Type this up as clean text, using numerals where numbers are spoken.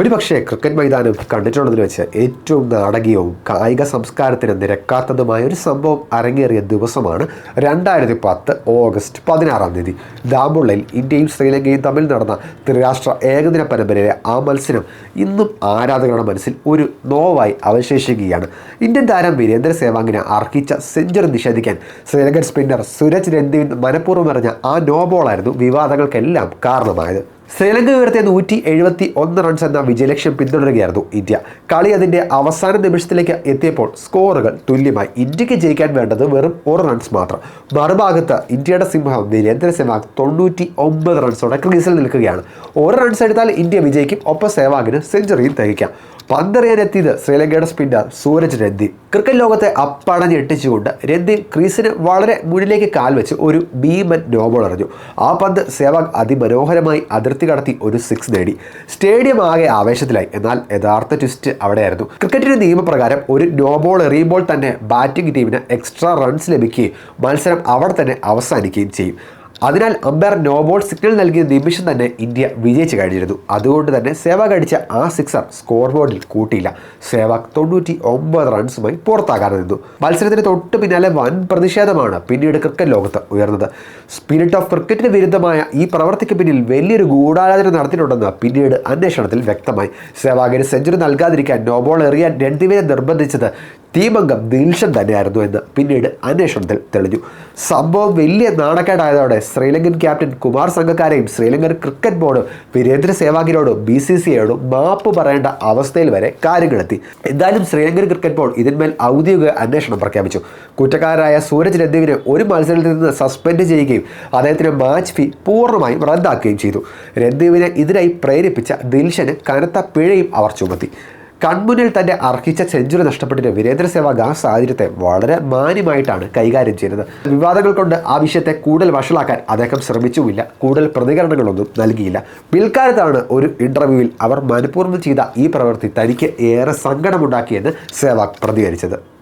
ഒരുപക്ഷേ ക്രിക്കറ്റ് മൈതാനം കണ്ടിട്ടുള്ളതിൽ വെച്ച് ഏറ്റവും നാടകീയവും കായിക സംസ്കാരത്തിന് നിരക്കാത്തതുമായ ഒരു സംഭവം അരങ്ങേറിയ ദിവസമാണ് 2010 ഓഗസ്റ്റ് 16 ദാമ്പുള്ളയിൽ ഇന്ത്യയും ശ്രീലങ്കയും തമ്മിൽ നടന്ന ത്രിരാഷ്ട്ര ഏകദിന പരമ്പരയിലെ ആ മത്സരം ഇന്നും ആരാധകരുടെ മനസ്സിൽ ഒരു നോവായി അവശേഷിക്കുകയാണ്. ഇന്ത്യൻ താരം വീരേന്ദ്ര സേവാഗിനെ അർഹിച്ച സെഞ്ചുറി നിഷേധിക്കാൻ ശ്രീലങ്കൻ സ്പിന്നർ സുരജ് രന്ദീൻ മനഃപൂർവ്വം എറിഞ്ഞ ആ നോ ബോളായിരുന്നു വിവാദങ്ങൾക്കെല്ലാം കാരണമായത്. ശ്രീലങ്ക ഉയർത്തിയ 171 റൺസ് എന്ന വിജയലക്ഷ്യം പിന്തുടരുകയായിരുന്നു ഇന്ത്യ. കളി അതിൻ്റെ അവസാന നിമിഷത്തിലേക്ക് എത്തിയപ്പോൾ സ്കോറുകൾ തുല്യമായി. ഇന്ത്യക്ക് ജയിക്കാൻ വേണ്ടത് വെറും 1 റൺസ് മാത്രം. മറുഭാഗത്ത് ഇന്ത്യയുടെ സിംഹം വീരേന്ദ്ര സേവാഗ് 99 റൺസോടെ ക്രീസിൽ നിൽക്കുകയാണ്. 1 റൺസ് എടുത്താൽ ഇന്ത്യ വിജയിക്കും, ഒപ്പം സേവാഗിന് സെഞ്ചുറിയും തികയ്ക്കാം. പന്തെറിയാനെത്തിയത് ശ്രീലങ്കയുടെ സ്പിന്നർ സൂരജ് രന്ദീൻ. ക്രിക്കറ്റ് ലോകത്തെ അപ്പടഞ്ഞെട്ടിച്ചുകൊണ്ട് രന്ദീൻ ക്രീസിന് വളരെ മുന്നിലേക്ക് കാൽ വെച്ച് ഒരു ഭീമൻ നോബോൾ എറിഞ്ഞു. ആ പന്ത് സേവാഗ് അതിമനോഹരമായി അതിർത്തി കടത്തി ഒരു 6 നേടി. സ്റ്റേഡിയം ആകെ ആവേശത്തിലായി. എന്നാൽ യഥാർത്ഥ ട്വിസ്റ്റ് അവിടെയായിരുന്നു. ക്രിക്കറ്റിന്റെ നിയമപ്രകാരം ഒരു നോബോൾ എറിയുമ്പോൾ തന്നെ ബാറ്റിംഗ് ടീമിന് എക്സ്ട്രാ റൺസ് ലഭിക്കുകയും മത്സരം അവിടെ തന്നെ അവസാനിക്കുകയും ചെയ്യും. അതിനാൽ അമ്പയർ നോബോൾ സിഗ്നൽ നൽകിയ നിമിഷം തന്നെ ഇന്ത്യ വിജയിച്ചു കഴിഞ്ഞിരുന്നു. അതുകൊണ്ട് തന്നെ സേവാഗ് അടിച്ച ആ 6 സ്കോർ ബോർഡിൽ കൂട്ടിയില്ല. സേവാഗ് 99 റൺസുമായി പുറത്താകാതെ നിന്നു. മത്സരത്തിന് തൊട്ട് പിന്നാലെ വൻ പ്രതിഷേധമാണ് പിന്നീട് ക്രിക്കറ്റ് ലോകത്ത് ഉയർന്നത്. സ്പിരിറ്റ് ഓഫ് ക്രിക്കറ്റിന് വിരുദ്ധമായ ഈ പ്രവൃത്തിക്ക് പിന്നിൽ വലിയൊരു ഗൂഢാലോചന നടത്തിയിട്ടുണ്ടെന്ന് പിന്നീട് അന്വേഷണത്തിൽ വ്യക്തമായി. സേവാഗിന് സെഞ്ചുറി നൽകാതിരിക്കാൻ നോബോൾ എറിയാൻ രണ്ടുപേരെ നിർബന്ധിച്ചത് ടീമംഗം ദിൽഷൻ തന്നെയായിരുന്നു എന്ന് പിന്നീട് അന്വേഷണത്തിൽ തെളിഞ്ഞു. സംഭവം വലിയ നാണക്കേടായതോടെ ശ്രീലങ്കൻ ക്യാപ്റ്റൻ കുമാർ സംഗക്കാരെയും ശ്രീലങ്കൻ ക്രിക്കറ്റ് ബോർഡ് വീരേന്ദ്ര സേവാഗിനോടും BCCIയോടും മാപ്പ് പറയേണ്ട അവസ്ഥയിൽ വരെ കാര്യങ്ങളെത്തി. എന്തായാലും ശ്രീലങ്കൻ ക്രിക്കറ്റ് ബോർഡ് ഇതിന്മേൽ ഔദ്യോഗിക അന്വേഷണം പ്രഖ്യാപിച്ചു. കുറ്റക്കാരായ സൂരജ് രന്ദീവിനെ ഒരു മത്സരത്തിൽ നിന്ന് സസ്പെൻഡ് ചെയ്യുകയും അദ്ദേഹത്തിന് മാച്ച് ഫീ പൂർണ്ണമായും റദ്ദാക്കുകയും ചെയ്തു. രന്ദീവിനെ ഇതിനായി പ്രേരിപ്പിച്ച ദിൽഷന് കനത്ത പിഴയും അവർ ചുമത്തി. കൺമുന്നിൽ തൻ്റെ അർഹിച്ച സെഞ്ചുറി നഷ്ടപ്പെട്ടിട്ട് വീരേന്ദ്ര സേവാഗ് ആ സാഹചര്യത്തെ വളരെ മാന്യമായിട്ടാണ് കൈകാര്യം ചെയ്യുന്നത്. വിവാദങ്ങൾ കൊണ്ട് ആ വിഷയത്തെ കൂടുതൽ വഷളാക്കാൻ അദ്ദേഹം ശ്രമിച്ചുമില്ല. കൂടുതൽ പ്രതികരണങ്ങളൊന്നും നൽകിയില്ല. പിൽക്കാലത്താണ് ഒരു ഇൻ്റർവ്യൂവിൽ അവർ മനഃപൂർവ്വം ചെയ്ത ഈ പ്രവൃത്തി തനിക്ക് ഏറെ സങ്കടമുണ്ടാക്കിയെന്ന് സേവാഗ് പ്രതികരിച്ചത്.